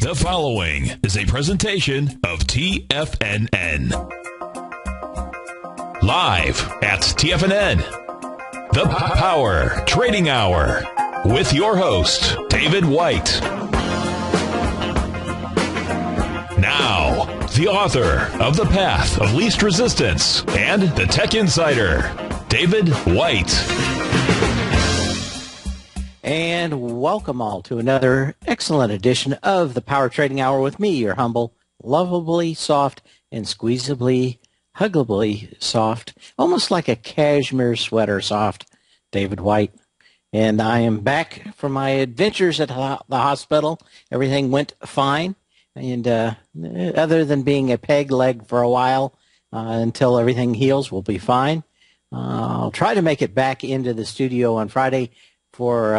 The following is a presentation of TFNN. Live at TFNN, the Power Trading Hour, with your host, David White. Now, the author of The Path of Least Resistance and The Tech Insider, David White. And welcome all to another excellent edition of the Power Trading Hour with me, your humble, lovably soft, and squeezably, huggably soft, almost like a cashmere sweater soft, David White. And I am back from my adventures at the hospital. Everything went fine. And other than being a peg leg for a while until everything heals, we'll be fine. I'll try to make it back into the studio on Friday for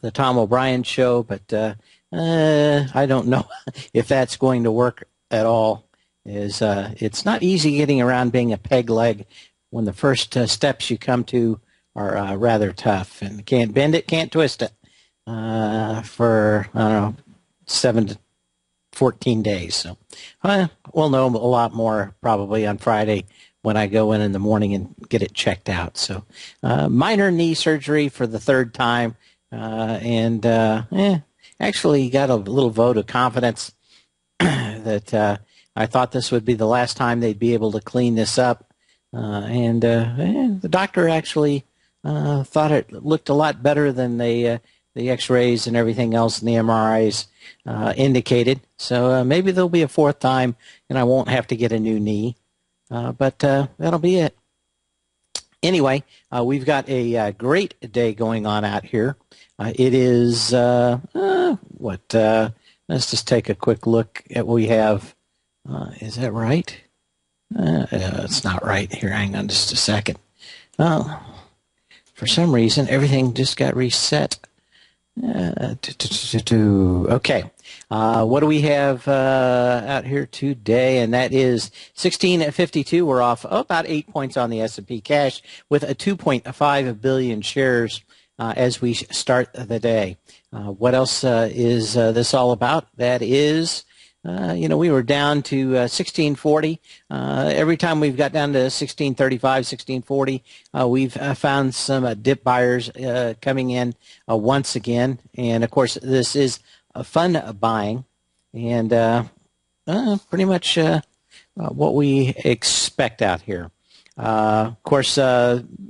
the Tom O'Brien show, but I don't know if that's going to work at all. It's not easy getting around being a peg leg when the first steps you come to are rather tough, and can't bend it, can't twist it for, I don't know, 7 to 14 days. So we'll know a lot more probably on Friday when I go in the morning and get it checked out. So minor knee surgery for the third time, and actually got a little vote of confidence that I thought this would be the last time they'd be able to clean this up. And the doctor actually thought it looked a lot better than the x-rays and everything else and the MRIs indicated. So maybe there'll be a fourth time and I won't have to get a new knee. But that'll be it. Anyway, we've got a great day going on out here. It is, let's just take a quick look at what we have. Is that right? It's not right. Here, hang on just a second. For some reason, everything just got reset. Okay. What do we have out here today? And that is 1652. We're off about 8 points on the S&P cash with a 2.5 billion shares as we start the day. What else is this all about? That is, we were down to 1640. Every time we've got down to 1635, 1640, we've found some dip buyers coming in once again. And, of course, this is fun buying, and pretty much what we expect out here. Of course,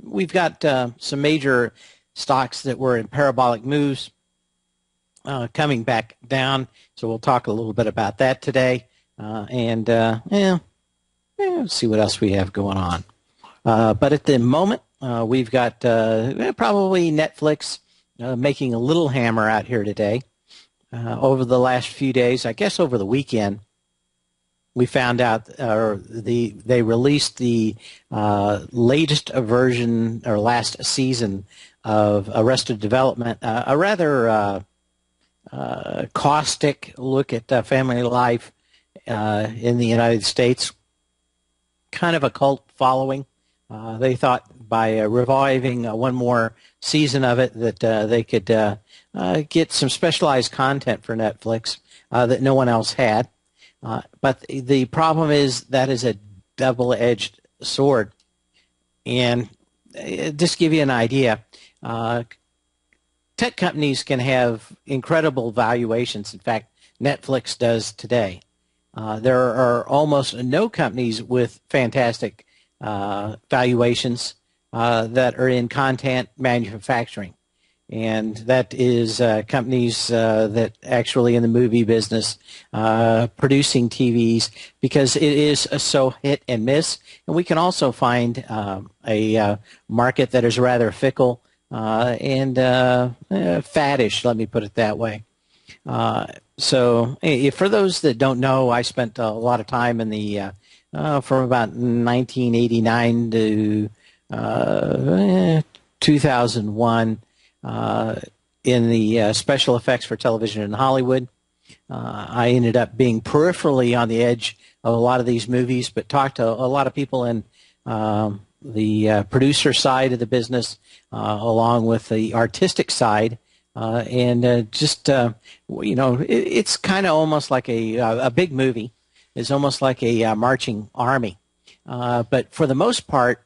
we've got some major stocks that were in parabolic moves coming back down, so we'll talk a little bit about that today, and let's see what else we have going on. But at the moment, we've got probably Netflix making a little hammer out here today. Over the last few days, I guess over the weekend, we found out they released the latest version or last season of Arrested Development, a rather caustic look at family life in the United States, kind of a cult following. They thought by reviving one more season of it that they could get some specialized content for Netflix that no one else had. But the problem is that is a double-edged sword. And just to give you an idea, tech companies can have incredible valuations. In fact, Netflix does today. There are almost no companies with fantastic valuations that are in content manufacturing. And that is companies that actually in the movie business, producing TVs, because it is so hit and miss. And we can also find a market that is rather fickle and faddish, let me put it that way. So for those that don't know, I spent a lot of time in the from about 1989 to 2001 in the special effects for television in Hollywood. I ended up being peripherally on the edge of a lot of these movies, but talked to a lot of people in the producer side of the business, along with the artistic side It's kind of almost like a big movie. It's almost like a marching army. But for the most part,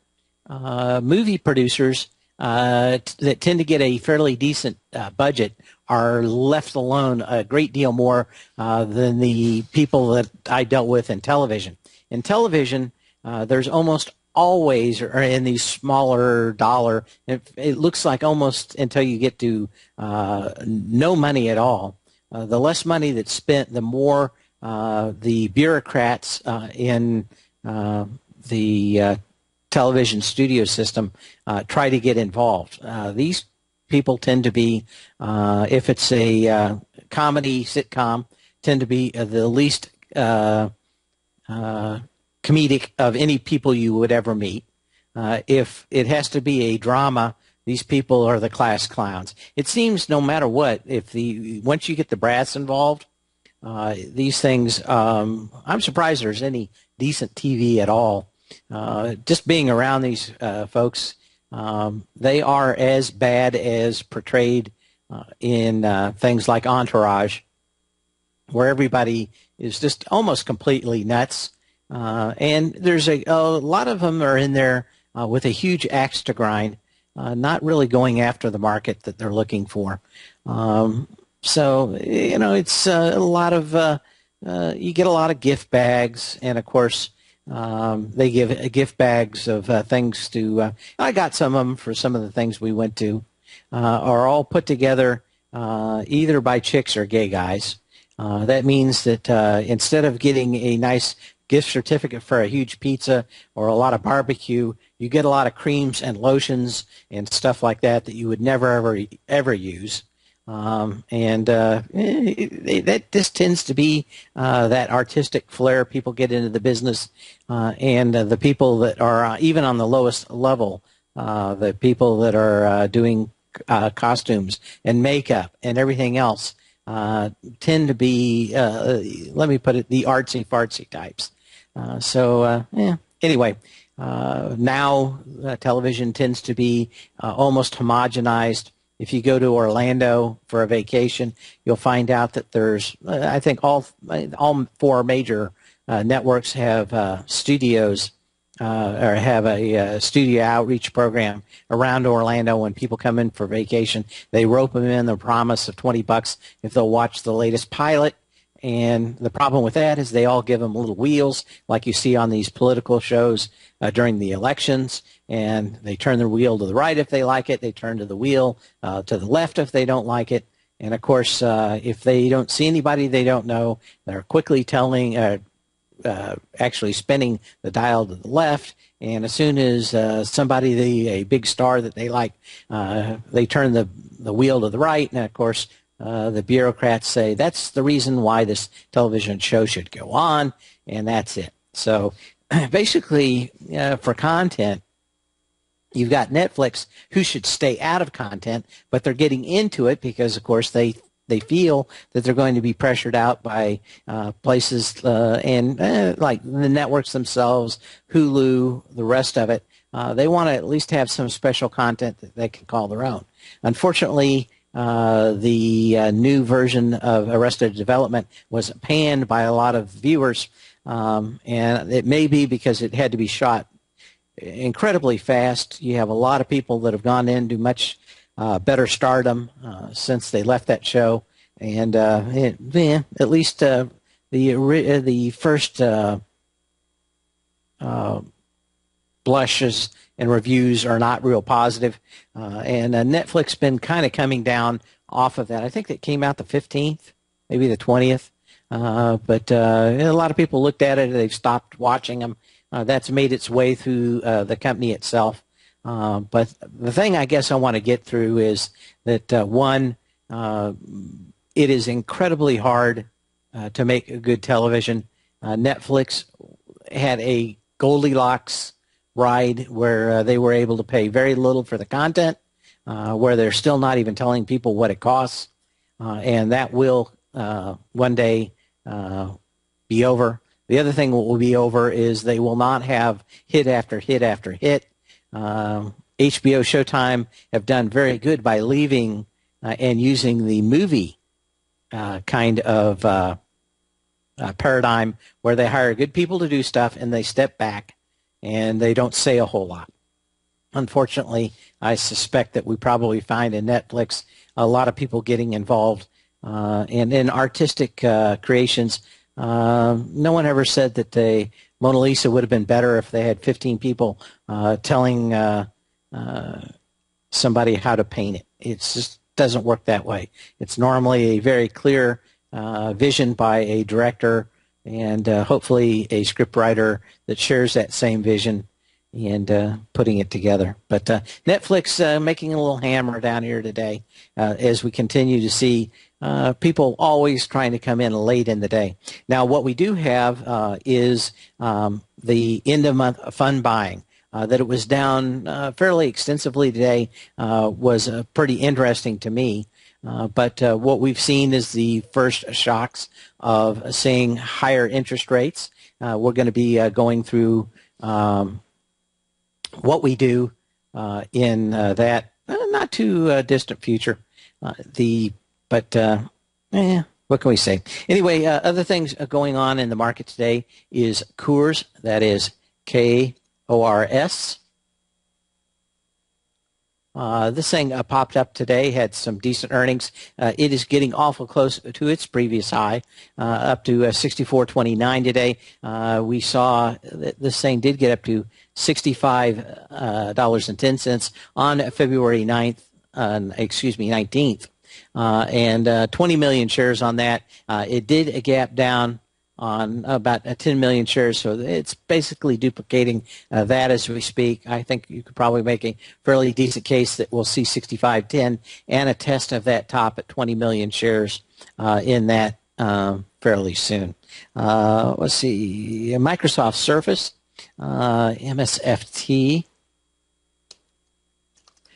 movie producers that tend to get a fairly decent budget are left alone a great deal more than the people that I dealt with in television. In television, there's almost always, or in these smaller dollar, it looks like almost until you get to no money at all. The less money that's spent, the more the bureaucrats in the television studio system try to get involved. These people tend to be, if it's a comedy sitcom, tend to be the least comedic of any people you would ever meet. If it has to be a drama, these people are the class clowns. It seems no matter what, once you get the brass involved, these things, I'm surprised there's any decent TV at all. Just being around these folks, they are as bad as portrayed in things like Entourage, where everybody is just almost completely nuts. And there's a lot of them are in there with a huge axe to grind, not really going after the market that they're looking for. It's a lot of, you get a lot of gift bags, and of course, they give gift bags of things to, I got some of them for some of the things we went to, are all put together either by chicks or gay guys. That means that instead of getting a nice gift certificate for a huge pizza or a lot of barbecue, you get a lot of creams and lotions and stuff like that you would never, ever use. That just tends to be that artistic flair people get into the business, and the people that are even on the lowest level, the people that are doing costumes and makeup and everything else tend to be, let me put it, the artsy-fartsy types. Anyway, now television tends to be almost homogenized. If you go to Orlando for a vacation, you'll find out that there's, I think all four major networks have studios or have a studio outreach program around Orlando. When people come in for vacation, they rope them in the promise of $20 if they'll watch the latest pilot. And the problem with that is they all give them little wheels like you see on these political shows during the elections, and they turn the wheel to the right if they like it, they turn to the wheel to the left if they don't like it. And of course, if they don't see anybody they don't know, they're quickly actually spinning the dial to the left, and as soon as a big star that they like, they turn the wheel to the right, and of course the bureaucrats say that's the reason why this television show should go on, and that's it. So basically, for content, you've got Netflix, who should stay out of content, but they're getting into it because, of course, they feel that they're going to be pressured out by places and like the networks themselves, Hulu, the rest of it. They want to at least have some special content that they can call their own. Unfortunately, the new version of Arrested Development was panned by a lot of viewers, and it may be because it had to be shot incredibly fast. You have a lot of people that have gone into much better stardom since they left that show, and at least the first blushes and reviews are not real positive, and Netflix been kind of coming down off of that. I think it came out the 15th, maybe the 20th, but a lot of people looked at it, they've stopped watching them. That's made its way through the company itself. But the thing I guess I want to get through is that, one, it is incredibly hard to make a good television. Netflix had a Goldilocks ride where they were able to pay very little for the content, where they're still not even telling people what it costs, and that will one day be over. The other thing that will be over is they will not have hit after hit after hit. HBO, Showtime have done very good by leaving and using the movie kind of paradigm where they hire good people to do stuff and they step back and they don't say a whole lot. Unfortunately, I suspect that we probably find in Netflix a lot of people getting involved and in artistic creations. No one ever said that the Mona Lisa would have been better if they had 15 people telling somebody how to paint it. It just doesn't work that way. It's normally a very clear vision by a director and hopefully a scriptwriter that shares that same vision and putting it together. But Netflix making a little hammer down here today as we continue to see people always trying to come in late in the day. Now, what we do have is the end-of-month fund buying. That it was down fairly extensively today was pretty interesting to me. But what we've seen is the first shocks of seeing higher interest rates. We're going to be going through what we do in that not too distant future. What can we say? Anyway, other things going on in the market today is Coors, that is KORS. This thing popped up today, had some decent earnings. It is getting awful close to its previous high, up to 64.29 today. We saw that this thing did get up to $65.10 on February 19th, and 20 million shares on that. It did a gap down on about 10 million shares, so it's basically duplicating that as we speak. I think you could probably make a fairly decent case that we'll see 65.10 and a test of that top at 20 million shares in that fairly soon. Let's see, Microsoft Surface, MSFT.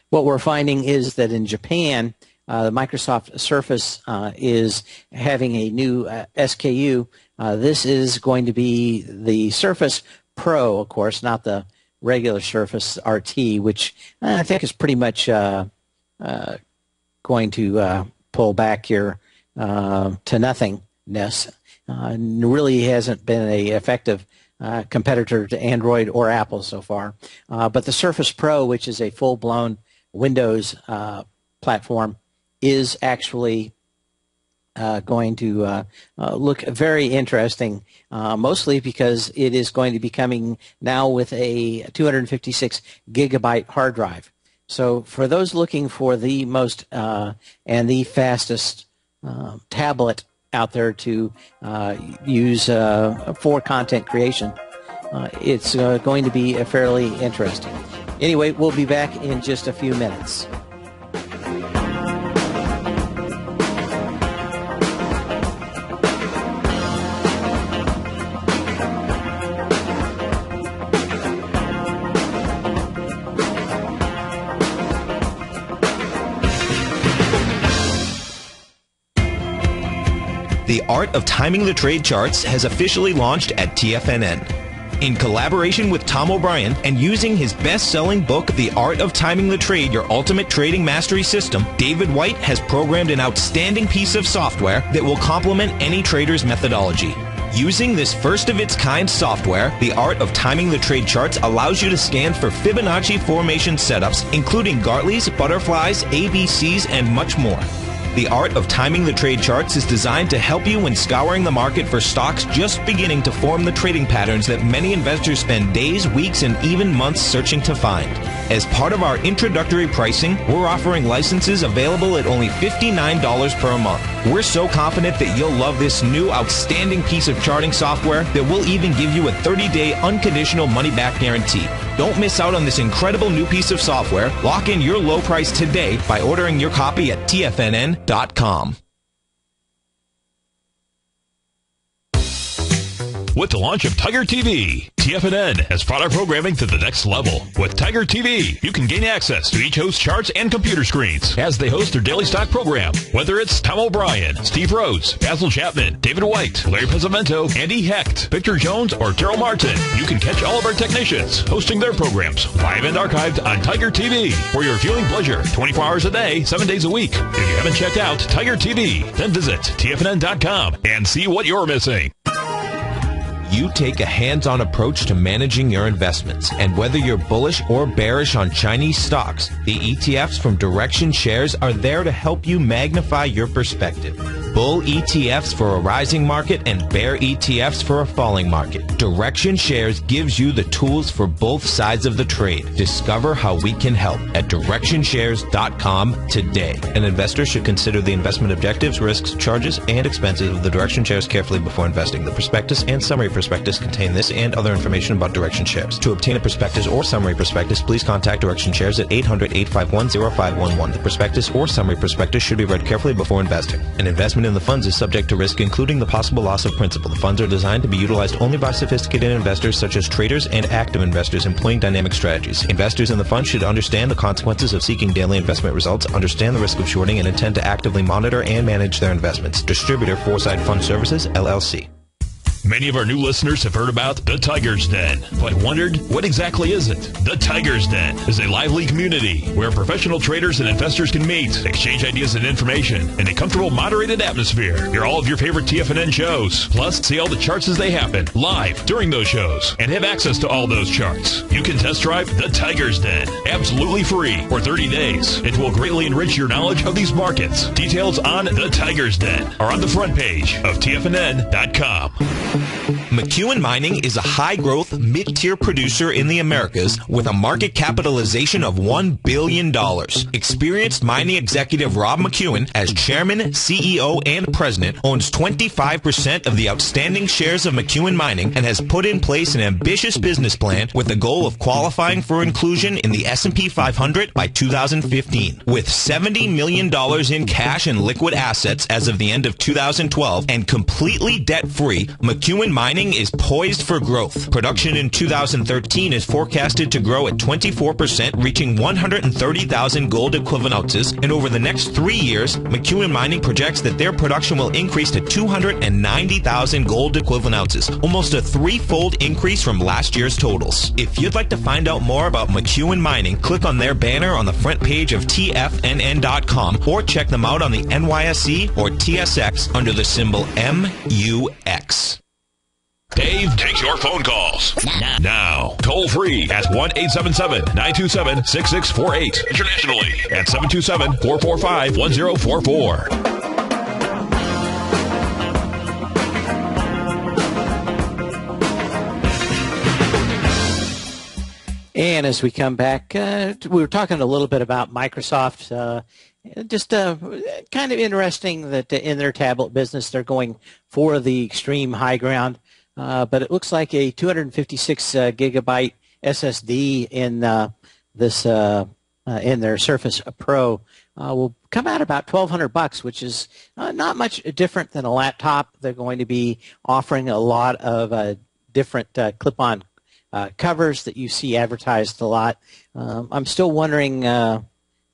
What we're finding is that in Japan, the Microsoft Surface is having a new SKU. This is going to be the Surface Pro, of course, not the regular Surface RT, which I think is pretty much going to pull back here to nothingness. Really hasn't been an effective competitor to Android or Apple so far. But the Surface Pro, which is a full-blown Windows platform, is actually going to look very interesting, mostly because it is going to be coming now with a 256 gigabyte hard drive. So for those looking for the most and the fastest tablet out there to use for content creation, it's going to be fairly interesting. Anyway, we'll be back in just a few minutes. The Art of Timing the Trade Charts has officially launched at TFNN. In collaboration with Tom O'Brien and using his best-selling book, The Art of Timing the Trade, Your Ultimate Trading Mastery System, David White has programmed an outstanding piece of software that will complement any trader's methodology. Using this first-of-its-kind software, The Art of Timing the Trade Charts allows you to scan for Fibonacci formation setups, including Gartley's, butterflies, ABCs, and much more. The Art of Timing the Trade Charts is designed to help you when scouring the market for stocks just beginning to form the trading patterns that many investors spend days, weeks, and even months searching to find. As part of our introductory pricing, we're offering licenses available at only $59 per month. We're so confident that you'll love this new outstanding piece of charting software that we'll even give you a 30-day unconditional money-back guarantee. Don't miss out on this incredible new piece of software. Lock in your low price today by ordering your copy at TFNN.com. with the launch of Tiger TV. TFNN has brought our programming to the next level. With Tiger TV, you can gain access to each host's charts and computer screens as they host their daily stock program. Whether it's Tom O'Brien, Steve Rhodes, Basil Chapman, David White, Larry Pesavento, Andy Hecht, Victor Jones, or Daryl Martin, you can catch all of our technicians hosting their programs live and archived on Tiger TV for your viewing pleasure 24 hours a day, 7 days a week. If you haven't checked out Tiger TV, then visit TFNN.com and see what you're missing. You take a hands-on approach to managing your investments, and whether you're bullish or bearish on Chinese stocks, the ETFs from Direction Shares are there to help you magnify your perspective. Bull ETFs for a rising market and bear ETFs for a falling market. Direction Shares gives you the tools for both sides of the trade. Discover how we can help at DirectionShares.com today. An investor should consider the investment objectives, risks, charges, and expenses of the Direction Shares carefully before investing. The prospectus and summary prospectus contain this and other information about Direction Shares. To obtain a prospectus or summary prospectus, please contact Direction Shares at 800-851-0511. The prospectus or summary prospectus should be read carefully before investing. An investment in the funds is subject to risk, including the possible loss of principal. The funds are designed to be utilized only by sophisticated investors such as traders and active investors employing dynamic strategies. Investors in the fund should understand the consequences of seeking daily investment results, understand the risk of shorting, and intend to actively monitor and manage their investments. Distributor Foresight Fund Services, LLC. Many of our new listeners have heard about the Tiger's Den, but wondered, what exactly is it? The Tiger's Den is a lively community where professional traders and investors can meet, exchange ideas and information in a comfortable, moderated atmosphere. Hear all of your favorite TFNN shows, plus see all the charts as they happen live during those shows, and have access to all those charts. You can test drive the Tiger's Den absolutely free for 30 days. It will greatly enrich your knowledge of these markets. Details on the Tiger's Den are on the front page of TFNN.com. McEwen Mining is a high-growth, mid-tier producer in the Americas with a market capitalization of $1 billion. Experienced mining executive Rob McEwen, as chairman, CEO, and president, owns 25% of the outstanding shares of McEwen Mining and has put in place an ambitious business plan with the goal of qualifying for inclusion in the S&P 500 by 2015. With $70 million in cash and liquid assets as of the end of 2012 and completely debt-free, McEwen Mining is poised for growth. Production in 2013 is forecasted to grow at 24%, reaching 130,000 gold equivalent ounces, and over the next 3 years, McEwen Mining projects that their production will increase to 290,000 gold equivalent ounces, almost a threefold increase from last year's totals. If you'd like to find out more about McEwen Mining, click on their banner on the front page of TFNN.com or check them out on the NYSE or TSX under the symbol MUX. Dave takes your phone calls now. Toll free at 1-877-927-6648. Internationally at 727-445-1044. And as we come back, we were talking a little bit about Microsoft. Just kind of interesting that in their tablet business, they're going for the extreme high ground. But it looks like a 256 gigabyte SSD in this in their Surface Pro will come out about $1,200, which is not much different than a laptop. They're going to be offering a lot of different clip-on covers that you see advertised a lot. I'm still wondering,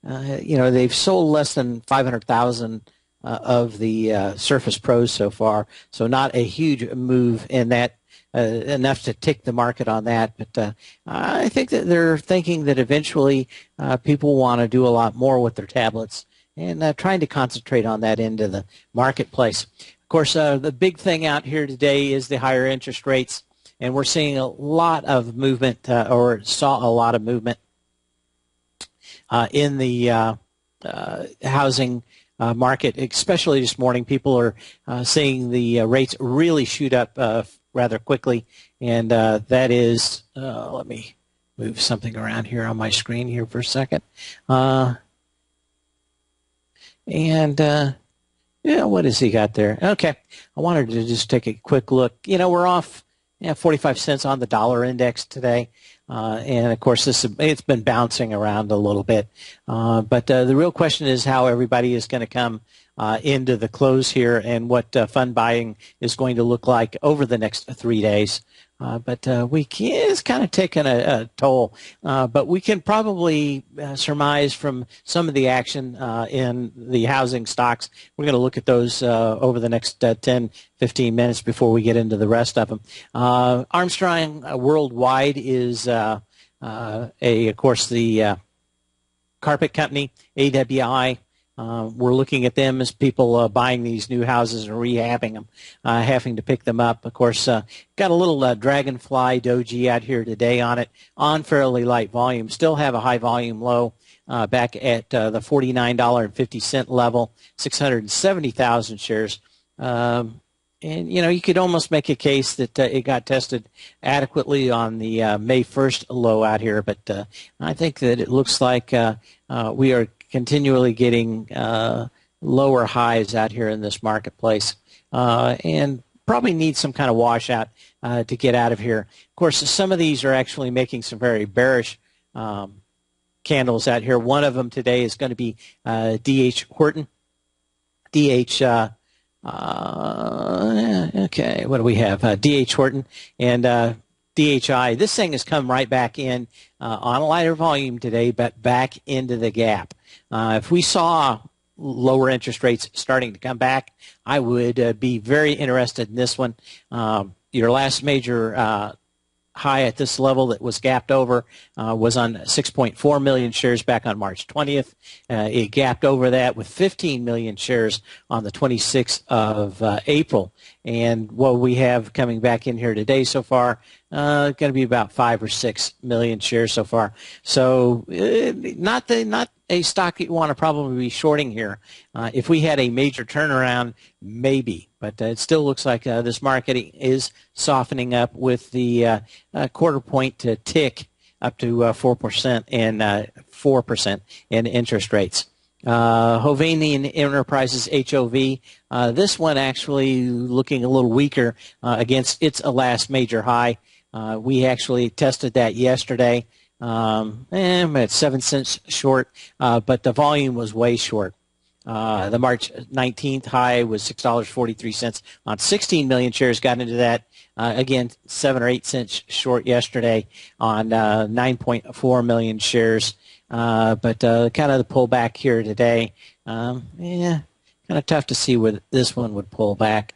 they've sold less than 500,000 of the Surface Pros so far, so not a huge move in that, enough to tick the market on that. But I think that they're thinking that eventually people want to do a lot more with their tablets and trying to concentrate on that end of the marketplace. Of course, the big thing out here today is the higher interest rates, and we're seeing a lot of movement, or saw a lot of movement in the housing market, especially this morning. People are seeing the rates really shoot up rather quickly, and that is, let me move something around here on my screen here for a second. What has he got there? Okay, I wanted to just take a quick look. We're off 45 cents on the dollar index today. And, of course, it's been bouncing around a little bit. But the real question is how everybody is going to come into the close here and what fund buying is going to look like over the next 3 days. But it's kind of taken a toll. But we can probably surmise from some of the action in the housing stocks. We're going to look at those over the next 10, 15 minutes before we get into the rest of them. Armstrong Worldwide is, of course, the carpet company, AWI. We're looking at them as people buying these new houses and rehabbing them, having to pick them up. Of course, got a little Dragonfly Doji out here today on it, on fairly light volume. Still have a high volume low back at the $49.50 level, 670,000 shares. And, you could almost make a case that it got tested adequately on the May 1st low out here. But I think that it looks like we are continually getting lower highs out here in this marketplace, and probably need some kind of washout to get out of here. Of course, some of these are actually making some very bearish candles out here. One of them today is going to be D.H. Horton. Okay, what do we have? D.H. Horton and DHI. This thing has come right back in on a lighter volume today, but back into the gap. If we saw lower interest rates starting to come back, I would be very interested in this one. Your last major high at this level that was gapped over was on 6.4 million shares back on March 20th. It gapped over that with 15 million shares on the 26th of April. And what we have coming back in here today so far, going to be about 5 or 6 million shares so far. So not a stock that you want to probably be shorting here. If we had a major turnaround, maybe. But it still looks like this market is softening up with the quarter point to tick up to 4% and 4% in interest rates. Hovnanian Enterprises, HOV, this one actually looking a little weaker against its last major high. We actually tested that yesterday. At 7 cents short, but the volume was way short. The March 19th high was $6.43 on 16 million shares. Got into that again, 7 or 8 cents short yesterday on 9.4 million shares. But kind of the pullback here today. Kind of tough to see where this one would pull back.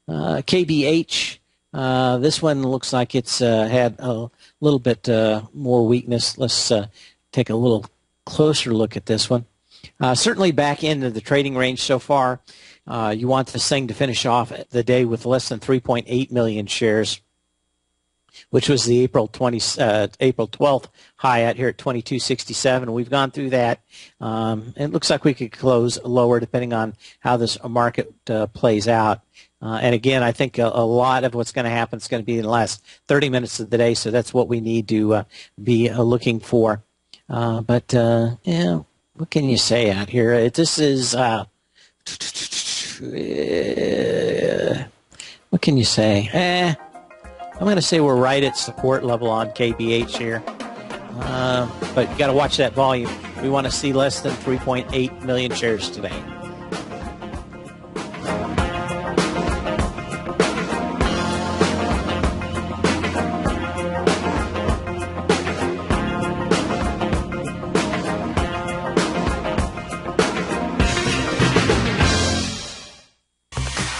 KBH. This one looks like it's had a little bit more weakness. Let's take a little closer look at this one. Certainly back into the trading range so far. You want this thing to finish off the day with less than 3.8 million shares, which was the April 12th high out here at 22.67. We've gone through that. It looks like we could close lower depending on how this market plays out. And again, I think a lot of what's going to happen is going to be in the last 30 minutes of the day, so that's what we need to be looking for. But what can you say out here? This is what can you say? I'm going to say we're right at support level on KBH here. But you got to watch that volume. We want to see less than 3.8 million shares today.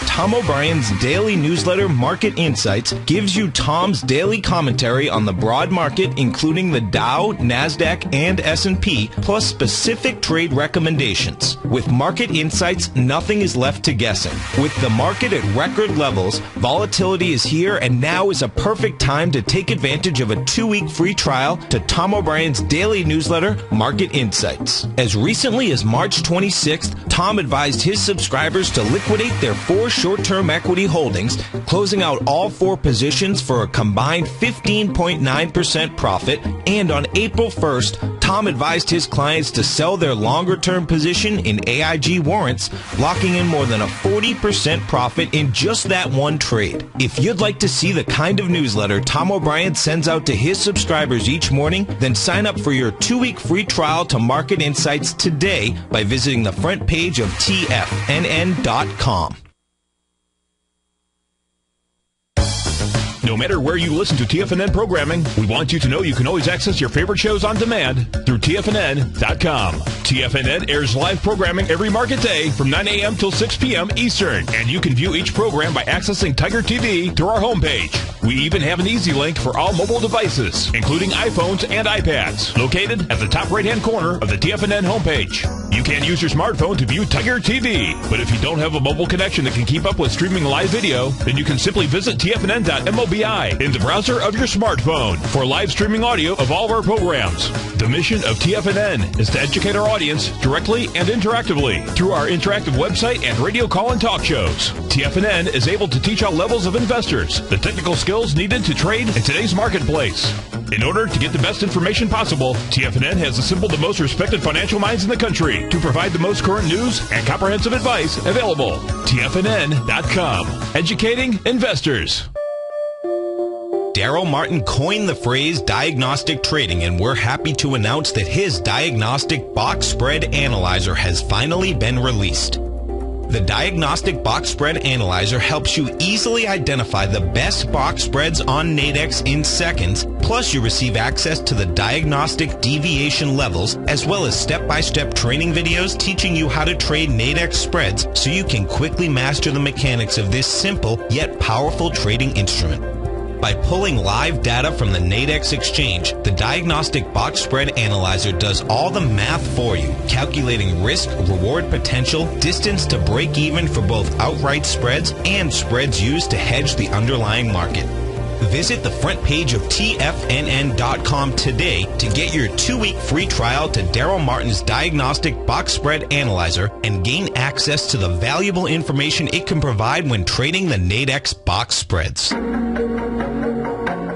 Tom O'Brien's daily newsletter, Market Insights, gives you Tom's daily commentary on the broad market, including the Dow, NASDAQ, and S&P, plus specific trade recommendations. With Market Insights, nothing is left to guessing. With the market at record levels, volatility is here, and now is a perfect time to take advantage of a 2-week free trial to Tom O'Brien's daily newsletter, Market Insights. As recently as March 26th, Tom advised his subscribers to liquidate their 4 short-term equity holdings, closing out all 4 positions for a combined 15.9% profit. And on April 1st, Tom advised his clients to sell their longer-term position in AIG warrants, locking in more than a 40% profit in just that one trade. If you'd like to see the kind of newsletter Tom O'Brien sends out to his subscribers each morning, then sign up for your 2-week free trial to Market Insights today by visiting the front page of TFNN.com. No matter where you listen to TFNN programming, we want you to know you can always access your favorite shows on demand through TFNN.com. TFNN airs live programming every market day from 9 a.m. till 6 p.m. Eastern, and you can view each program by accessing Tiger TV through our homepage. We even have an easy link for all mobile devices, including iPhones and iPads, located at the top right-hand corner of the TFNN homepage. You can use your smartphone to view Tiger TV, but if you don't have a mobile connection that can keep up with streaming live video, then you can simply visit TFNN.mobi in the browser of your smartphone for live streaming audio of all of our programs. The mission of TFNN is to educate our audience directly and interactively through our interactive website and radio call and talk shows. TFNN is able to teach all levels of investors the technical skills needed to trade in today's marketplace. In order to get the best information possible, TFNN has assembled the most respected financial minds in the country to provide the most current news and comprehensive advice available. TFNN.com. Educating investors. Daryl Martin coined the phrase diagnostic trading, and we're happy to announce that his Diagnostic Box Spread Analyzer has finally been released. The Diagnostic Box Spread Analyzer helps you easily identify the best box spreads on Nadex in seconds, plus you receive access to the diagnostic deviation levels, as well as step-by-step training videos teaching you how to trade Nadex spreads so you can quickly master the mechanics of this simple yet powerful trading instrument. By pulling live data from the Nadex exchange, the Diagnostic Box Spread Analyzer does all the math for you, calculating risk, reward potential, distance to break even for both outright spreads and spreads used to hedge the underlying market. Visit the front page of TFNN.com today to get your 2-week free trial to Daryl Martin's Diagnostic Box Spread Analyzer and gain access to the valuable information it can provide when trading the Nadex box spreads.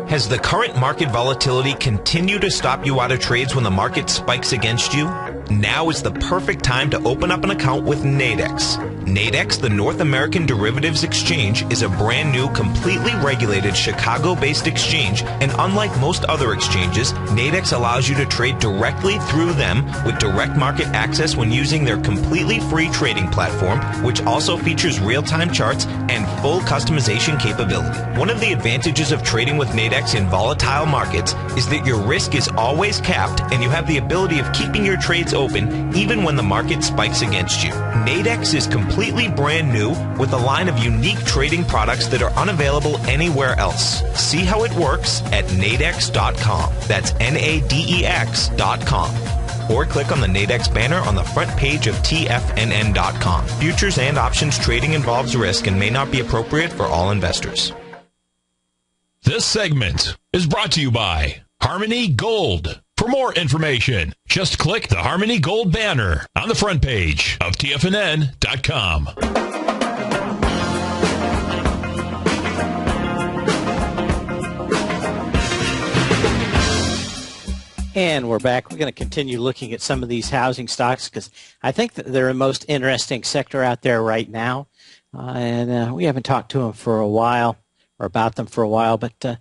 Has the current market volatility continued to stop you out of trades when the market spikes against you? Now is the perfect time to open up an account with Nadex. Nadex, the North American Derivatives Exchange, is a brand new, completely regulated Chicago-based exchange, and unlike most other exchanges, Nadex allows you to trade directly through them with direct market access when using their completely free trading platform, which also features real-time charts and full customization capability. One of the advantages of trading with Nadex in volatile markets is that your risk is always capped and you have the ability of keeping your trades open even when the market spikes against you. Nadex is completely brand new with a line of unique trading products that are unavailable anywhere else. See how it works at nadex.com. That's NADEX.com. Or click on the Nadex banner on the front page of TFNN.com. Futures and options trading involves risk and may not be appropriate for all investors. This segment is brought to you by Harmony Gold. For more information, just click the Harmony Gold banner on the front page of TFNN.com. And we're back. We're going to continue looking at some of these housing stocks because I think that they're the most interesting sector out there right now. And we haven't talked to them for a while. Or about them for a while, but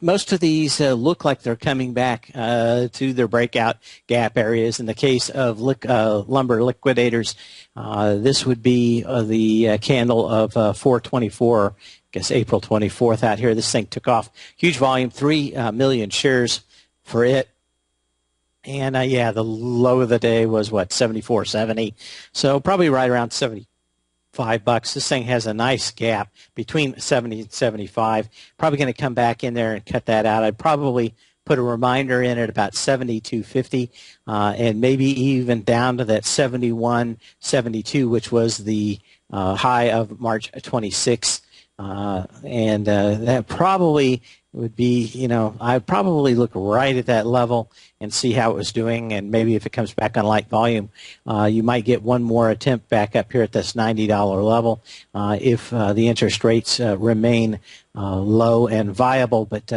most of these look like they're coming back to their breakout gap areas. In the case of lumber liquidators, this would be the candle of 424, I guess April 24th out here. This thing took off. Huge volume, 3 million shares for it. And, yeah, the low of the day was, what, 74.70. So probably right around $75. This thing has a nice gap between 70 and 75. Probably going to come back in there and cut that out. I'd probably put a reminder in at about 72.50 and maybe even down to that 71.72, which was the high of March 26th. And that probably would be, I'd probably look right at that level and see how it was doing, and maybe if it comes back on light volume, you might get one more attempt back up here at this $90 level if the interest rates remain low and viable. But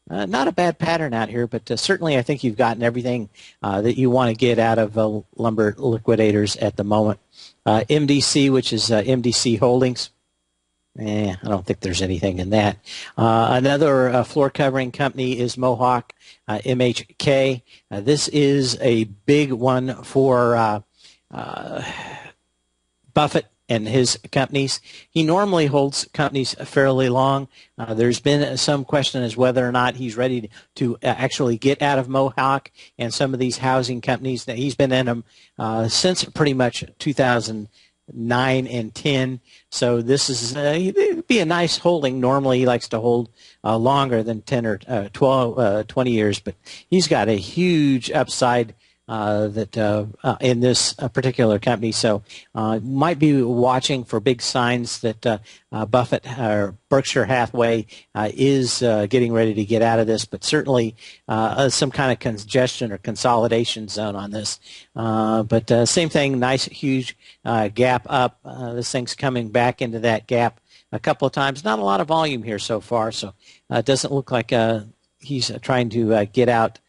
not a bad pattern out here, but certainly I think you've gotten everything that you want to get out of lumber liquidators at the moment. MDC, which is MDC Holdings. I don't think there's anything in that. Another floor covering company is Mohawk, MHK. This is a big one for Buffett and his companies. He normally holds companies fairly long. There's been some question as whether or not he's ready to actually get out of Mohawk and some of these housing companies. That he's been in them since pretty much 2009 and 10. So this is it'd be a nice holding. Normally he likes to hold longer than 10 or 12, 20 years, but he's got a huge upside in this particular company. So might be watching for big signs that Buffett or Berkshire Hathaway is getting ready to get out of this, but certainly some kind of congestion or consolidation zone on this. But same thing, nice huge gap up. This thing's coming back into that gap a couple of times. Not a lot of volume here so far, so it doesn't look like he's trying to get out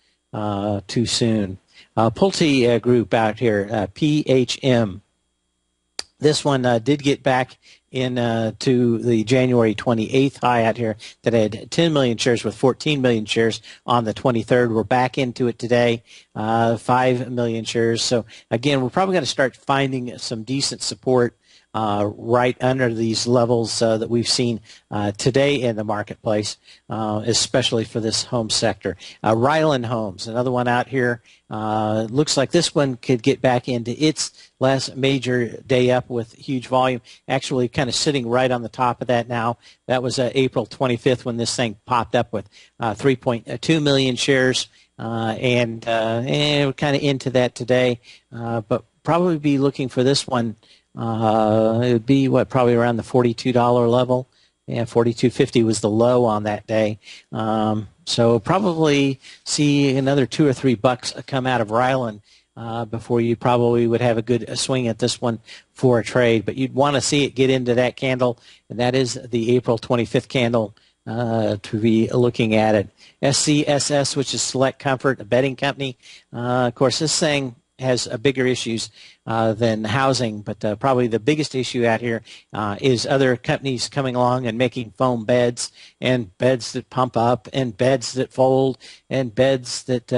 too soon. Pulte Group out here, PHM. This one did get back to the January 28th high out here that had 10 million shares with 14 million shares on the 23rd. We're back into it today, 5 million shares. So, again, we're probably going to start finding some decent support right under these levels that we've seen today in the marketplace, especially for this home sector. Ryland Homes, another one out here. Looks like this one could get back into its last major day up with huge volume, actually kind of sitting right on the top of that now. That was April 25th when this thing popped up with 3.2 million shares, and we're kind of into that today, but probably be looking for this one. It would be probably around the $42 level. Yeah, $42.50 was the low on that day. So probably see another $2 or $3 come out of Ryland before you probably would have a good swing at this one for a trade. But you'd want to see it get into that candle, and that is the April 25th candle to be looking at it. SCSS, which is Select Comfort, a bedding company. Of course, this thing has bigger issues than housing, but probably the biggest issue out here is other companies coming along and making foam beds and beds that pump up and beds that fold and beds that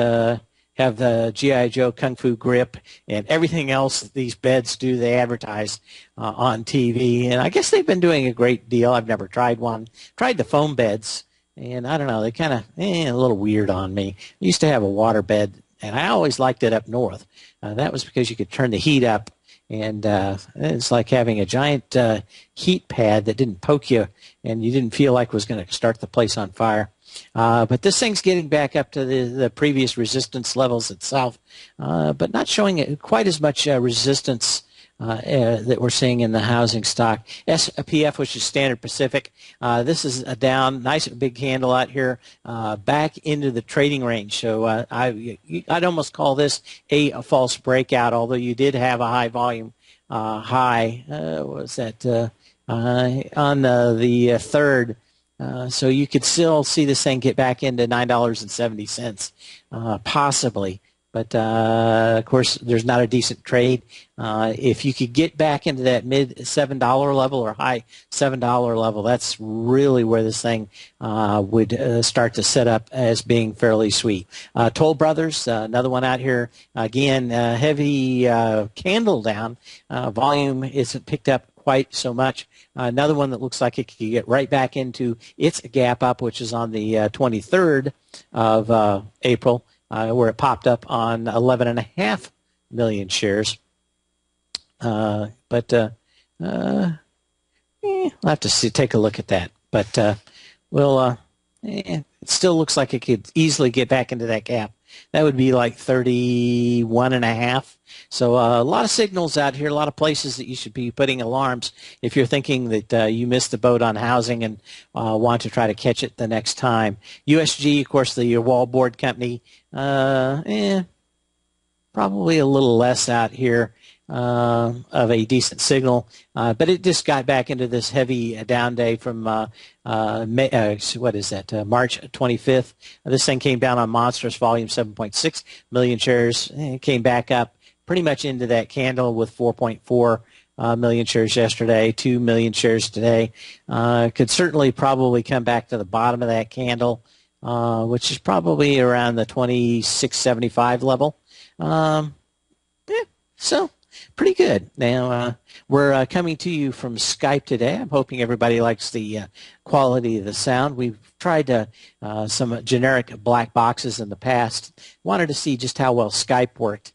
have the G.I. Joe Kung Fu grip and everything else that these beds do. They advertise on TV, and I guess they've been doing a great deal. I've never tried one. Tried the foam beds, and I don't know, they kind of a little weird on me. I used to have a water bed, and I always liked it up north. That was because you could turn the heat up, and it's like having a giant heat pad that didn't poke you, and you didn't feel like it was going to start the place on fire. But this thing's getting back up to the previous resistance levels itself, but not showing quite as much resistance that we're seeing in the housing stock. SPF, which is Standard Pacific, this is a down, nice big candle out here, back into the trading range. So I'd almost call this a false breakout, although you did have a high volume high. What was that? On the 3rd. So you could still see this thing get back into $9.70, possibly. But, of course, there's not a decent trade. If you could get back into that mid $7 level or high $7 level, that's really where this thing would start to set up as being fairly sweet. Toll Brothers, another one out here. Again, heavy candle down. Volume isn't picked up quite so much. Another one that looks like it could get right back into its gap up, which is on the 23rd of April. Where it popped up on 11.5 million shares. I'll have to take a look at that. But it still looks like it could easily get back into that gap. That would be like 31.5. So a lot of signals out here, a lot of places that you should be putting alarms if you're thinking that you missed the boat on housing and want to try to catch it the next time. USG, of course, the wallboard company, probably a little less out here. of a decent signal, but it just got back into this heavy down day from March 25th. This thing came down on monstrous volume, 7.6 million shares. It came back up pretty much into that candle with 4.4 million shares yesterday, 2 million shares today. Could certainly probably come back to the bottom of that candle, which is probably around the 26.75 level. So pretty good. Now, we're coming to you from Skype today. I'm hoping everybody likes the quality of the sound. We've tried some generic black boxes in the past. Wanted to see just how well Skype worked.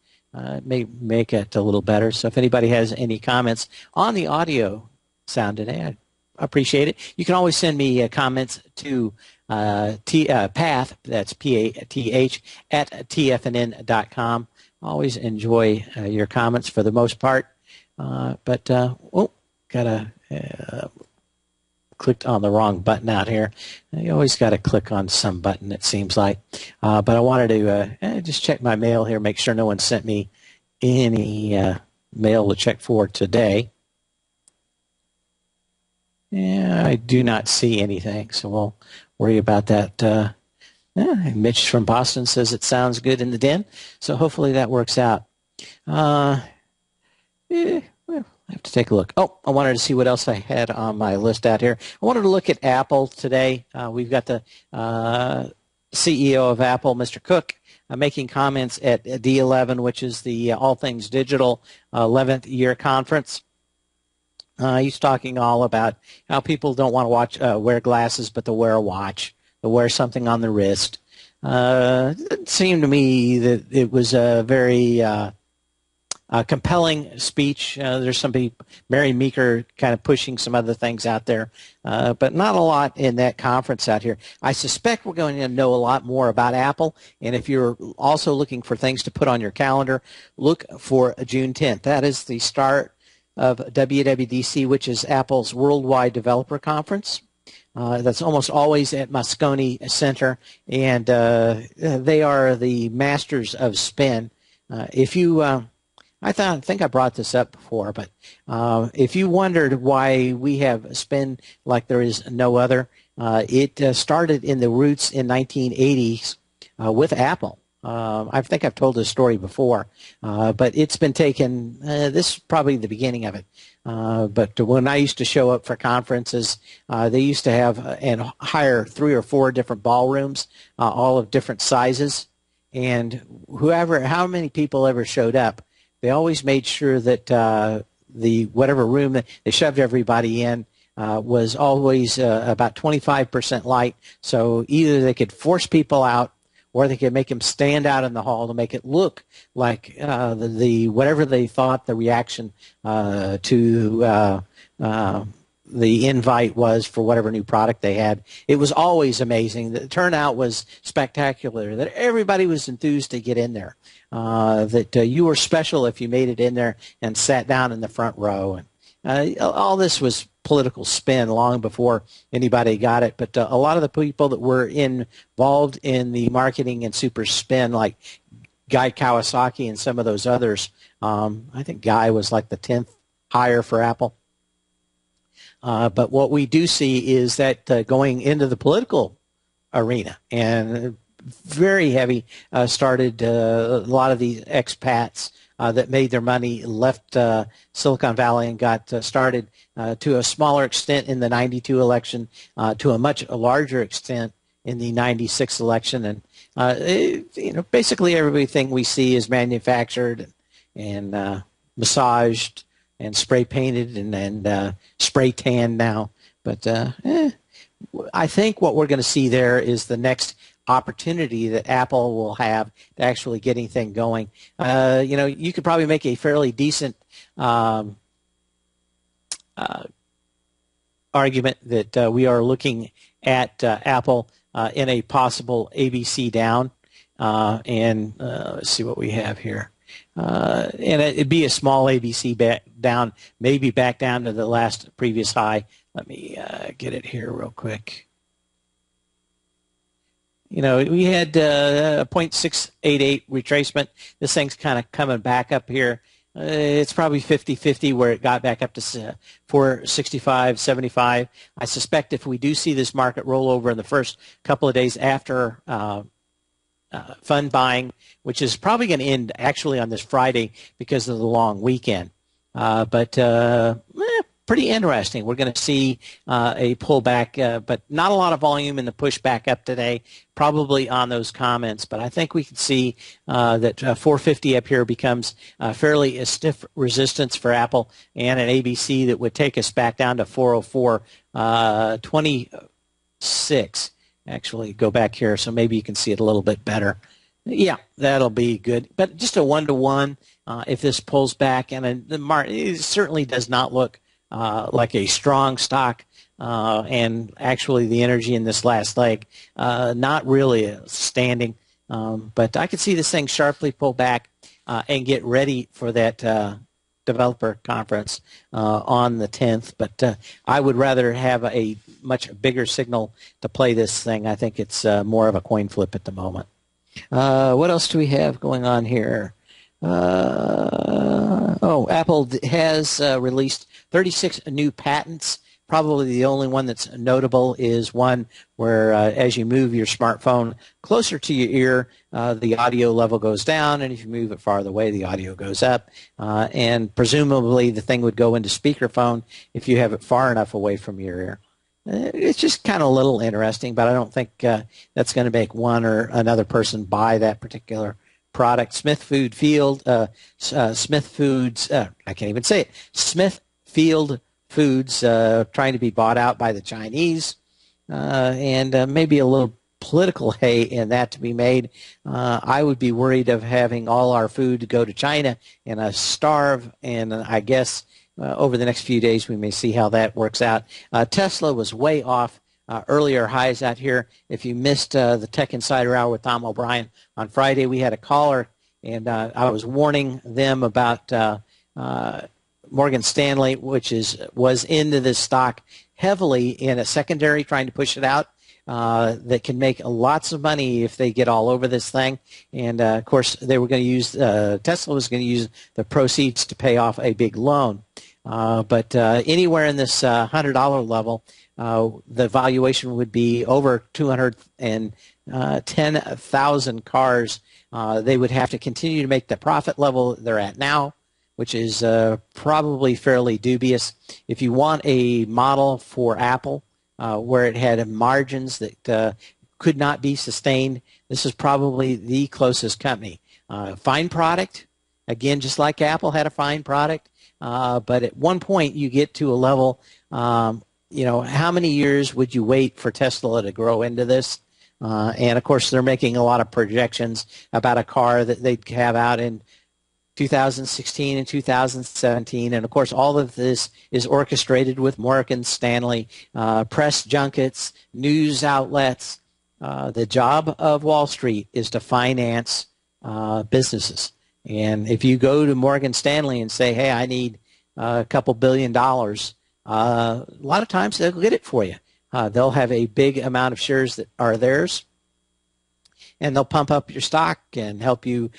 May make it a little better. So if anybody has any comments on the audio sound today, I'd appreciate it. You can always send me comments to Path, that's P-A-T-H, at tfnn.com. Always enjoy your comments for the most part. Clicked on the wrong button out here. You always got to click on some button, it seems like. But I wanted to just check my mail here, make sure no one sent me any mail to check for today. Yeah, I do not see anything, so we'll worry about that. Mitch from Boston says it sounds good in the den, so hopefully that works out. Well, I have to take a look. Oh, I wanted to see what else I had on my list out here. I wanted to look at Apple today. We've got the CEO of Apple, Mr. Cook, making comments at D11, which is the All Things Digital 11th year conference. He's talking all about how people don't want to wear glasses, but they'll wear a watch. They'll wear something on the wrist. It seemed to me that it was a very compelling speech. There's somebody, Mary Meeker, kind of pushing some other things out there, but not a lot in that conference out here. I suspect we're going to know a lot more about Apple, and if you're also looking for things to put on your calendar, look for June 10th. That is the start of WWDC, which is Apple's Worldwide Developer Conference. That's almost always at Moscone Center, and they are the masters of spin. If you, I think I brought this up before, but if you wondered why we have spin like there is no other, it started in the roots in 1980s with Apple. I think I've told this story before, but it's been taken, this is probably the beginning of it. But when I used to show up for conferences, they used to have and hire 3 or 4 different ballrooms, all of different sizes. And how many people ever showed up, they always made sure that the whatever room that they shoved everybody in was always about 25% light. So either they could force people out, or they could make them stand out in the hall to make it look like the whatever they thought the reaction to the invite was for whatever new product they had. It was always amazing. The turnout was spectacular, that everybody was enthused to get in there, that you were special if you made it in there and sat down in the front row. And all this was political spin long before anybody got it, but a lot of the people that were involved in the marketing and super spin, like Guy Kawasaki and some of those others, I think Guy was like the 10th hire for Apple. But what we do see is that going into the political arena, and very heavy, started a lot of these expats that made their money, left Silicon Valley and got started to a smaller extent in the 92 election, to a much larger extent in the 96 election. And basically everything we see is manufactured and massaged and spray painted and spray tanned now. But I think what we're going to see there is the next opportunity that Apple will have to actually get anything going. You could probably make a fairly decent argument that we are looking at Apple in a possible ABC down. Let's see what we have here. And it'd be a small ABC down, maybe back down to the previous high. Let me get it here real quick. We had a 0.688 retracement. This thing's kind of coming back up here. It's probably 50-50 where it got back up to 465, 75. I suspect if we do see this market roll over in the first couple of days after fund buying, which is probably going to end actually on this Friday because of the long weekend. Pretty interesting. We're going to see a pullback, but not a lot of volume in the push back up today, probably on those comments. But I think we can see that 450 up here becomes fairly a stiff resistance for Apple and an ABC that would take us back down to 404.26. Actually, go back here so maybe you can see it a little bit better. Yeah, that'll be good. But just a 1-to-1 if this pulls back, and the market it certainly does not look like a strong stock, and actually the energy in this last leg, not really standing. But I could see this thing sharply pull back and get ready for that developer conference on the 10th. But I would rather have a much bigger signal to play this thing. I think it's more of a coin flip at the moment. What else do we have going on here? Apple has released 36 new patents. Probably the only one that's notable is one where as you move your smartphone closer to your ear, the audio level goes down, and if you move it farther away, the audio goes up. And presumably the thing would go into speakerphone if you have it far enough away from your ear. It's just kind of a little interesting, but I don't think that's going to make one or another person buy that particular product. Smithfield Foods trying to be bought out by the Chinese, and maybe a little political hay in that to be made. I would be worried of having all our food go to China and starve, and I guess over the next few days we may see how that works out. Tesla was way off earlier highs out here. If you missed the Tech Insider Hour with Tom O'Brien on Friday, we had a caller, and I was warning them about Morgan Stanley, which was into this stock heavily in a secondary, trying to push it out, that can make lots of money if they get all over this thing. And of course, they were going to use Tesla was going to use the proceeds to pay off a big loan. But anywhere in this $100 level, the valuation would be over 210,000 cars. They would have to continue to make the profit level they're at now, which is probably fairly dubious. If you want a model for Apple where it had margins that could not be sustained, this is probably the closest company. Fine product, again, just like Apple had a fine product, but at one point you get to a level, how many years would you wait for Tesla to grow into this? And, of course, they're making a lot of projections about a car that they'd have out in 2016 and 2017, and of course all of this is orchestrated with Morgan Stanley, press junkets, news outlets. The job of Wall Street is to finance businesses, and if you go to Morgan Stanley and say, hey, I need a couple $1 billion, a lot of times they'll get it for you. They'll have a big amount of shares that are theirs, and they'll pump up your stock and help you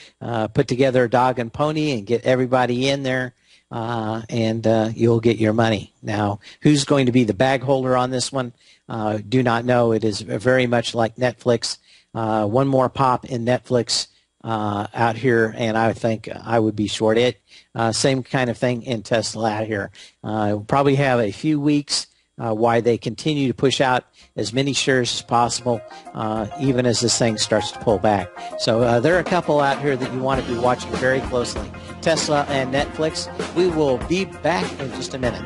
put together a dog and pony and get everybody in there, and you'll get your money. Now, who's going to be the bag holder on this one? Do not know. It is very much like Netflix. One more pop in Netflix out here, and I think I would be short it. Same kind of thing in Tesla out here. We'll probably have a few weeks why they continue to push out as many shares as possible, even as this thing starts to pull back. So there are a couple out here that you want to be watching very closely. Tesla and Netflix. We will be back in just a minute.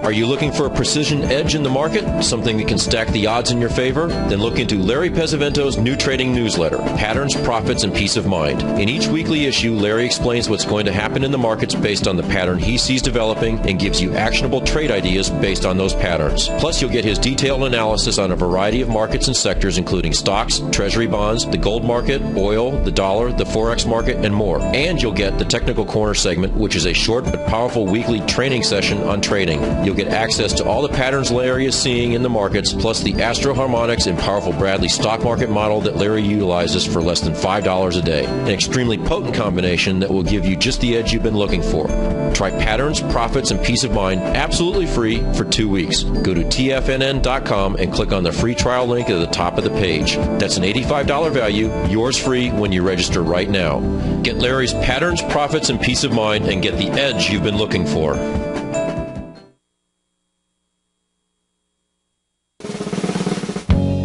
Are Are you looking for a precision edge in the market, something that can stack the odds in your favor? Then look into Larry Pesavento's new trading newsletter, Patterns, Profits, and Peace of Mind. In each weekly issue, Larry explains what's going to happen in the markets based on the pattern he sees developing and gives you actionable trade ideas based on those patterns. Plus, you'll get his detailed analysis on a variety of markets and sectors, including stocks, treasury bonds, the gold market, oil, the dollar, the forex market, and more. And you'll get the Technical Corner segment, which is a short but powerful weekly training session on trading. You'll get access to all the patterns Larry is seeing in the markets, plus the Astro Harmonics and powerful Bradley stock market model that Larry utilizes for less than $5 a day. An extremely potent combination that will give you just the edge you've been looking for. Try Patterns, Profits, and Peace of Mind absolutely free for 2 weeks. Go to tfnn.com and click on the free trial link at the top of the page. That's an $85 value, yours free when you register right now. Get Larry's Patterns, Profits, and Peace of Mind and get the edge you've been looking for.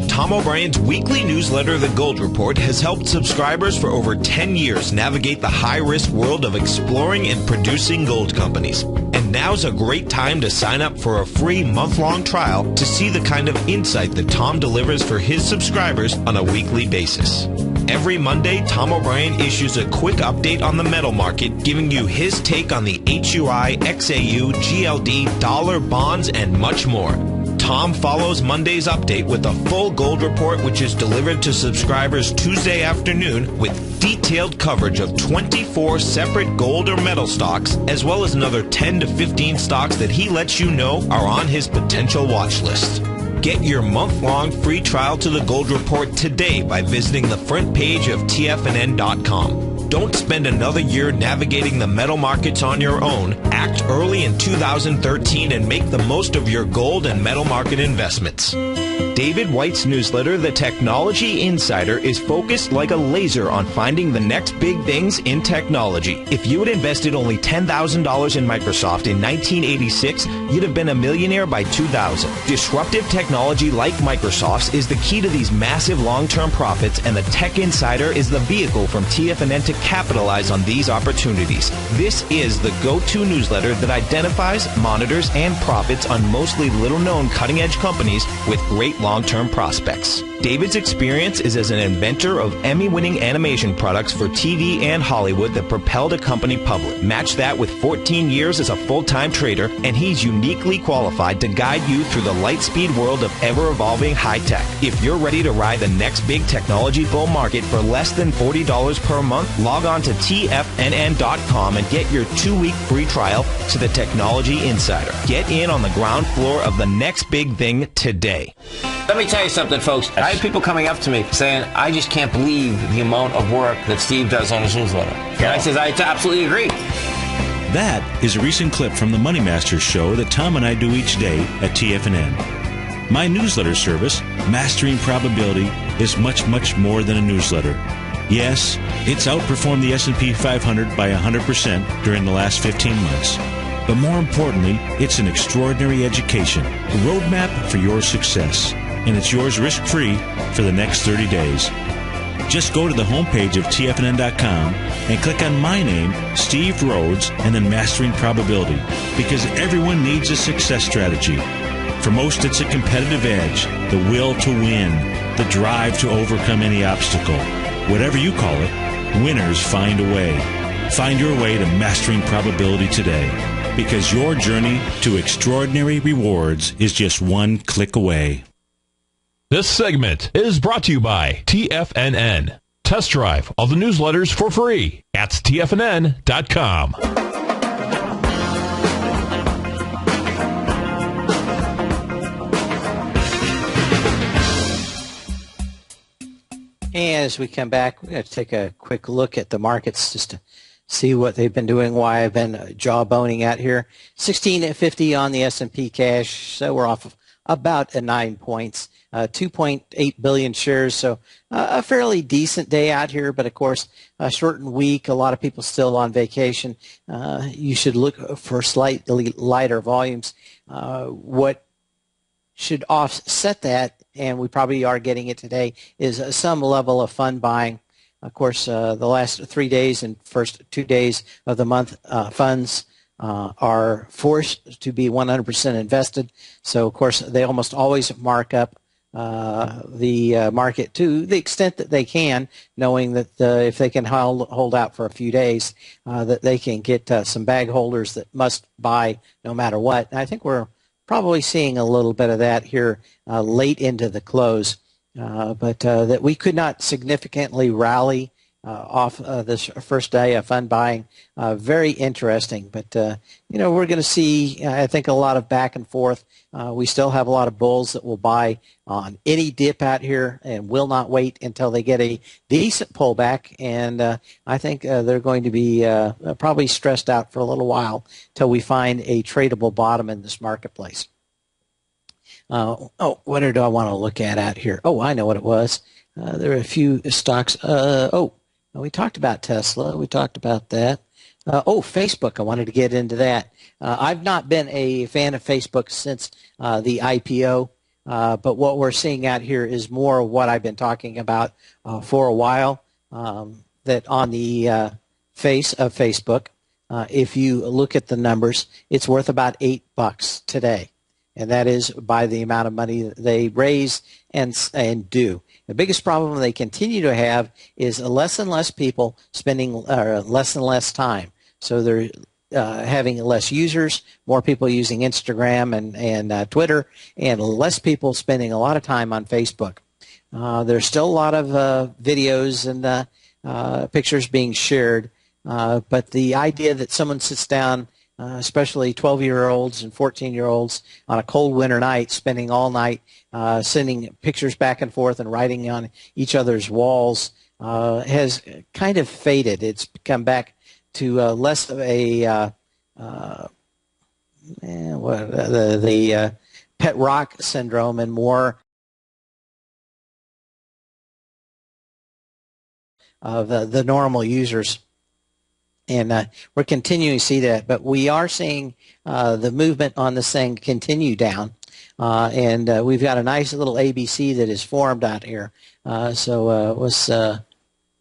Tom O'Brien's weekly newsletter, The Gold Report, has helped subscribers for over 10 years navigate the high-risk world of exploring and producing gold companies. And now's a great time to sign up for a free month-long trial to see the kind of insight that Tom delivers for his subscribers on a weekly basis. Every Monday, Tom O'Brien issues a quick update on the metal market, giving you his take on the HUI, XAU, GLD, dollar, bonds, and much more. Tom follows Monday's update with a full gold report, which is delivered to subscribers Tuesday afternoon with detailed coverage of 24 separate gold or metal stocks, as well as another 10 to 15 stocks that he lets you know are on his potential watch list. Get your month-long free trial to the Gold Report today by visiting the front page of tfnn.com. Don't spend another year navigating the metal markets on your own. Act early in 2013 and make the most of your gold and metal market investments. David White's newsletter, The Technology Insider, is focused like a laser on finding the next big things in technology. If you had invested only $10,000 in Microsoft in 1986, you'd have been a millionaire by 2000. Disruptive technology like Microsoft's is the key to these massive long-term profits, and the Tech Insider is the vehicle from TFNN to capitalize on these opportunities. This is the go-to newsletter that identifies, monitors, and profits on mostly little-known cutting-edge companies with great long-term prospects. David's experience is as an inventor of Emmy-winning animation products for TV and Hollywood that propelled a company public. Match that with 14 years as a full-time trader, and he's uniquely qualified to guide you through the light-speed world of ever-evolving high-tech. If you're ready to ride the next big technology bull market for less than $40 per month, log on to tfnn.com and get your 2-week free trial to the Technology Insider. Get in on the ground floor of the next big thing today. Let me tell you something, folks. I have people coming up to me saying, I just can't believe the amount of work that Steve does on his newsletter. And I says, I absolutely agree. That is a recent clip from the Money Masters show that Tom and I do each day at TFNN. My newsletter service, Mastering Probability, is much, much more than a newsletter. Yes, it's outperformed the S&P 500 by 100% during the last 15 months. But more importantly, it's an extraordinary education, a roadmap for your success. And it's yours risk-free for the next 30 days. Just go to the homepage of tfnn.com and click on my name, Steve Rhodes, and then Mastering Probability, because everyone needs a success strategy. For most, it's a competitive edge, the will to win, the drive to overcome any obstacle. Whatever you call it, winners find a way. Find your way to Mastering Probability today, because your journey to extraordinary rewards is just one click away. This segment is brought to you by TFNN. Test drive all the newsletters for free at tfnn.com. And as we come back, we're going to take a quick look at the markets just to see what they've been doing, why I've been jawboning at here. 1650 on the S&P cash, so we're off of about 9 points. 2.8 billion shares, so a fairly decent day out here, but of course a shortened week, a lot of people still on vacation. You should look for slightly lighter volumes. What should offset that, and we probably are getting it today, is some level of fund buying. Of course, the last 3 days and first 2 days of the month, funds are forced to be 100% invested. So, of course, they almost always mark up the market to the extent that they can, knowing that if they can hold out for a few days, that they can get some bag holders that must buy no matter what. And I think we're probably seeing a little bit of that here late into the close, but that we could not significantly rally off this first day of fund buying. Very interesting, but we're going to see, I think, a lot of back and forth. We still have a lot of bulls that will buy on any dip out here and will not wait until they get a decent pullback, and I think they're going to be probably stressed out for a little while till we find a tradable bottom in this marketplace. What do I want to look at out here? Oh, I know what it was. There are a few stocks. We talked about Tesla. We talked about that. Facebook. I wanted to get into that. I've not been a fan of Facebook since the IPO, but what we're seeing out here is more of what I've been talking about for a while, that on the face of Facebook, if you look at the numbers, it's worth about $8 today. And that is by the amount of money that they raise and do. The biggest problem they continue to have is less and less people spending less and less time. So they're having less users, more people using Instagram and Twitter, and less people spending a lot of time on Facebook. There's still a lot of videos and pictures being shared, but the idea that someone sits down, especially 12-year-olds and 14-year-olds on a cold winter night, spending all night sending pictures back and forth and writing on each other's walls, has kind of faded. It's come back to less of a pet rock syndrome and more of the normal users. And we're continuing to see that, but we are seeing the movement on this thing continue down, and we've got a nice little ABC that is formed out here. So let's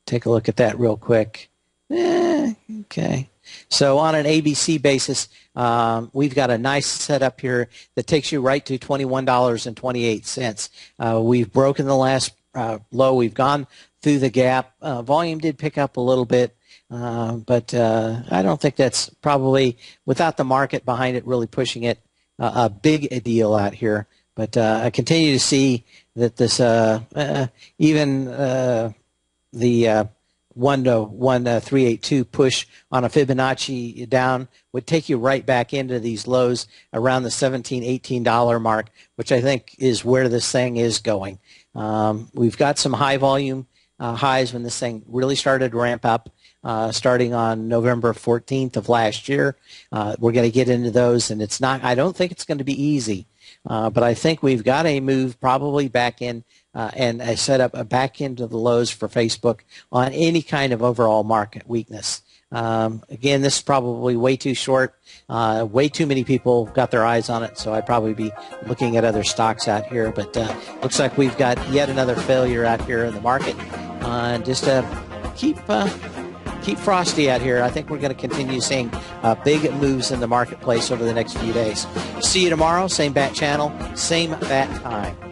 take a look at that real quick. Okay. So on an ABC basis, we've got a nice setup here that takes you right to $21.28. We've broken the last low. We've gone through the gap. Volume did pick up a little bit. But I don't think that's probably, without the market behind it really pushing it, a big deal out here. But I continue to see that this even the 1 to 1.382 push on a Fibonacci down would take you right back into these lows around the $17, $18 mark, which I think is where this thing is going. We've got some high volume highs when this thing really started to ramp up. Starting on November 14th of last year. We're going to get into those, and I don't think it's going to be easy, but I think we've got a move probably back in and a setup back into the lows for Facebook on any kind of overall market weakness. Again, this is probably way too short. Way too many people got their eyes on it, so I'd probably be looking at other stocks out here, but looks like we've got yet another failure out here in the market. Just keep frosty out here. I think we're going to continue seeing big moves in the marketplace over the next few days. See you tomorrow, same bat channel, same bat time.